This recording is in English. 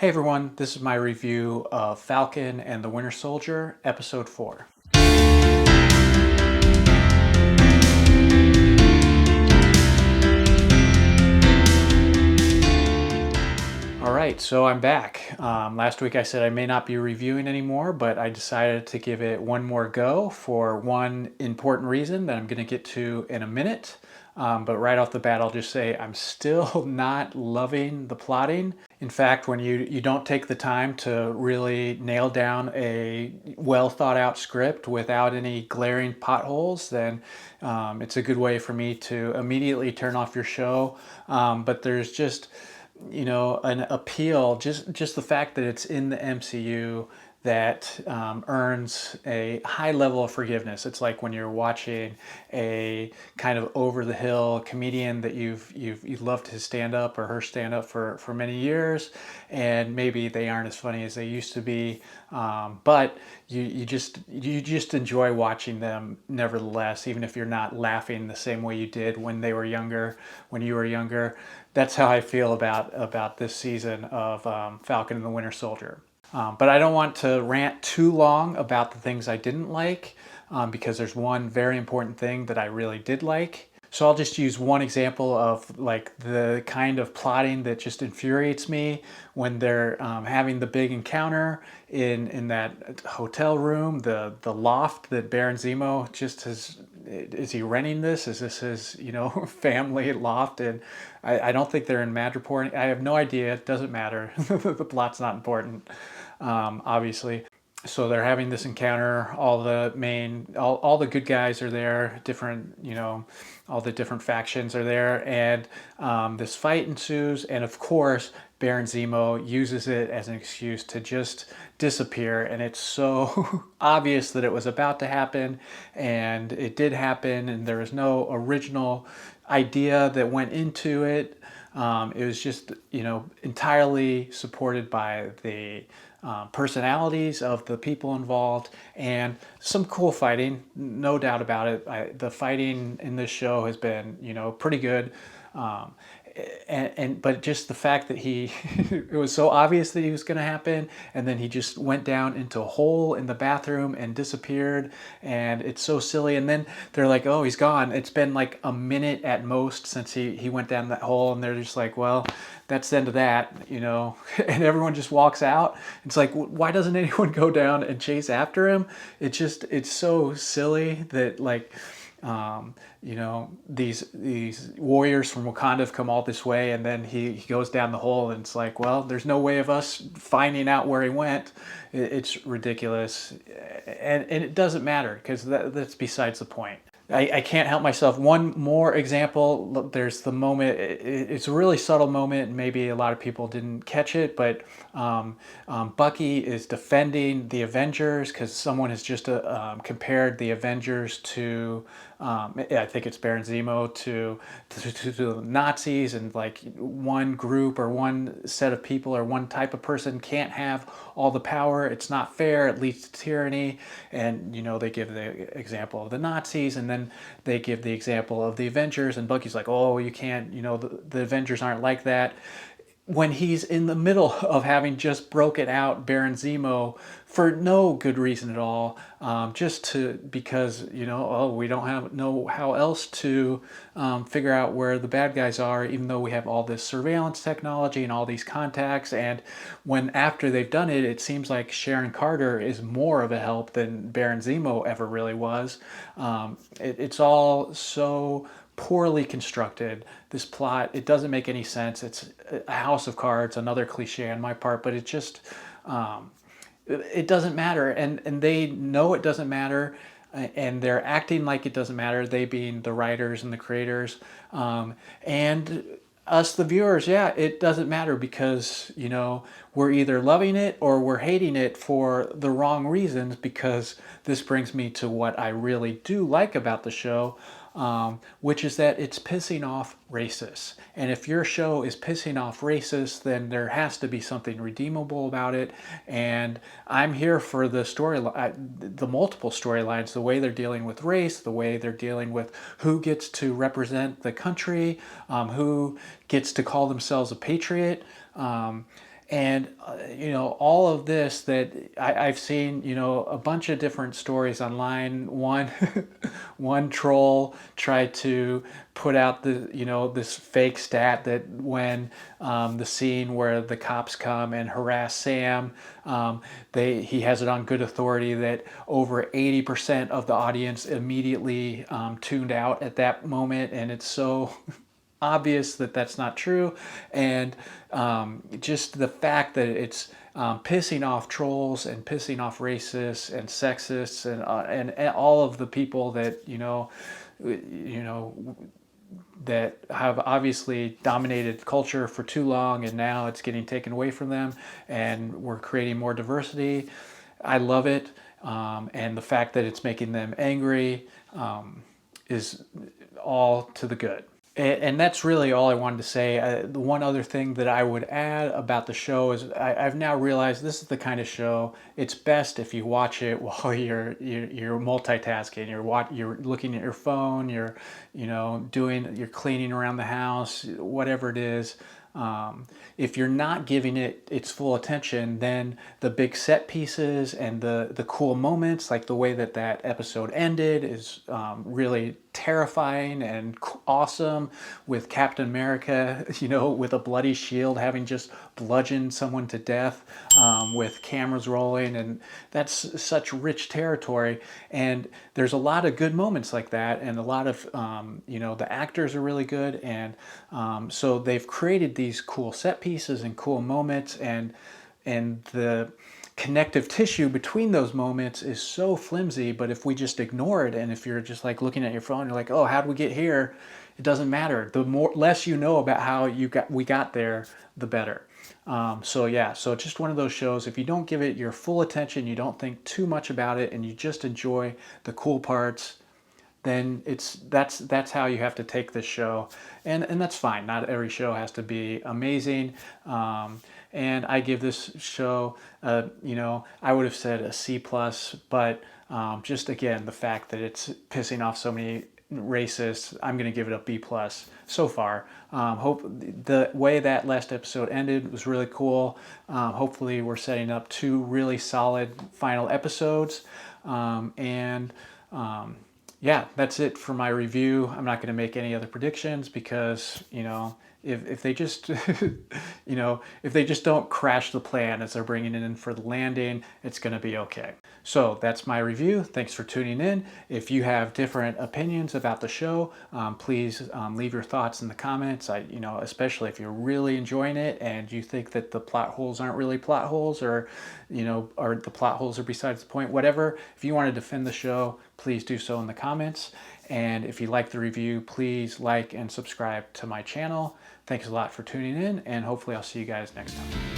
Hey everyone, this is my review of Falcon and the Winter Soldier, Episode 4. Alright, so I'm back. Last week I said I may not be reviewing anymore, but I decided to give it one more go for one important reason that I'm going to get to in a minute. But right off the bat, I'll just say I'm still not loving the plotting. In fact, when you don't take the time to really nail down a well thought out script without any glaring potholes, then it's a good way for me to immediately turn off your show. But there's just an appeal, just the fact that it's in the MCU that earns a high level of forgiveness. It's like when you're watching a kind of over the hill comedian that you've loved his stand up or her stand up for many years, and maybe they aren't as funny as they used to be, but you just enjoy watching them nevertheless, even if you're not laughing the same way you did when you were younger. That's how I feel about this season of Falcon and the Winter Soldier. But I don't want to rant too long about the things I didn't like, because there's one very important thing that I really did like. So I'll just use one example of like the kind of plotting that just infuriates me when they're having the big encounter in that hotel room, the loft that Baron Zemo just has. Is he renting this? Is this his family loft? And I don't think they're in Madripoor. I have no idea. It doesn't matter. The plot's not important, obviously. So they're having this encounter. All the good guys are there. All the different factions are there, and this fight ensues. And of course, Baron Zemo uses it as an excuse to just disappear. And it's so obvious that it was about to happen, and it did happen. And there was no original idea that went into it. It was just, entirely supported by the personalities of the people involved and some cool fighting, no doubt about it. The fighting in this show has been, pretty good. Um, but just the fact that it was so obvious that he was going to happen, and then he just went down into a hole in the bathroom and disappeared, and it's so silly. And then they're like, oh, he's gone. It's been like a minute at most since he went down that hole, and they're just like, well, that's the end of that, and everyone just walks out. It's like, why doesn't anyone go down and chase after him? It's so silly that, like, these warriors from Wakanda have come all this way, and then he goes down the hole, and it's like, well, there's no way of us finding out where he went. It's ridiculous, and it doesn't matter because that's besides the point. I can't help myself. One more example, there's the moment, it's a really subtle moment, maybe a lot of people didn't catch it, but Bucky is defending the Avengers because someone has just compared the Avengers to, I think it's Baron Zemo, to the Nazis, and like one group or one set of people or one type of person can't have all the power. It's not fair. It leads to tyranny. And, they give the example of the Nazis, and then they give the example of the Avengers, and Bucky's like, oh, you can't, the Avengers aren't like that. When he's in the middle of having just broken out Baron Zemo for no good reason at all, because we don't know how else to figure out where the bad guys are, even though we have all this surveillance technology and all these contacts. And when after they've done it, it seems like Sharon Carter is more of a help than Baron Zemo ever really was. It's all so poorly constructed. This plot, it doesn't make any sense. It's a house of cards, another cliche on my part, but it doesn't matter, and they know it doesn't matter, and they're acting like it doesn't matter, they being the writers and the creators, and us the viewers. Yeah, it doesn't matter because we're either loving it or we're hating it for the wrong reasons, because this brings me to what I really do like about the show, which is that it's pissing off racists. And if your show is pissing off racists, then there has to be something redeemable about it. And I'm here for the the multiple storylines, the way they're dealing with race, the way they're dealing with who gets to represent the country, who gets to call themselves a patriot. And all of this that I've seen, a bunch of different stories online. One one troll tried to put out this fake stat that when the scene where the cops come and harass Sam, he has it on good authority that over 80% of the audience immediately tuned out at that moment, and it's so obvious that that's not true. And just the fact that it's pissing off trolls and pissing off racists and sexists and all of the people that that have obviously dominated culture for too long, and now it's getting taken away from them, and we're creating more diversity. I love it, and the fact that it's making them angry is all to the good. And that's really all I wanted to say. The one other thing that I would add about the show is I've now realized this is the kind of show it's best if you watch it while you're multitasking. You're looking at your phone. You're you're cleaning around the house, whatever it is. If you're not giving it its full attention, then the big set pieces and the cool moments, like the way that episode ended, is really terrifying and awesome, with Captain America, with a bloody shield, having just bludgeoned someone to death, with cameras rolling, and that's such rich territory. And there's a lot of good moments like that, and a lot of the actors are really good, and so they've created these cool set pieces and cool moments, and the connective tissue between those moments is so flimsy. But if we just ignore it, and if you're just like looking at your phone, you're like, oh, how did we get here? It doesn't matter. The less you know about how we got there, the better. So just one of those shows. If you don't give it your full attention, you don't think too much about it, and you just enjoy the cool parts, then that's how you have to take this show, and that's fine. Not every show has to be amazing, and I give this show, I would have said a C plus, but just again the fact that it's pissing off so many racists, I'm going to give it a B plus so far. Hope the way that last episode ended was really cool. Hopefully we're setting up 2 really solid final episodes, and yeah, that's it for my review. I'm not going to make any other predictions because, if they just, if they just don't crash the plan as they're bringing it in for the landing, it's going to be okay. So that's my review. Thanks for tuning in. If you have different opinions about the show, please leave your thoughts in the comments. Especially if you're really enjoying it and you think that the plot holes aren't really plot holes, or the plot holes are besides the point, whatever. If you want to defend the show, please do so in the comments. And if you like the review, please like and subscribe to my channel. Thanks a lot for tuning in, and hopefully I'll see you guys next time.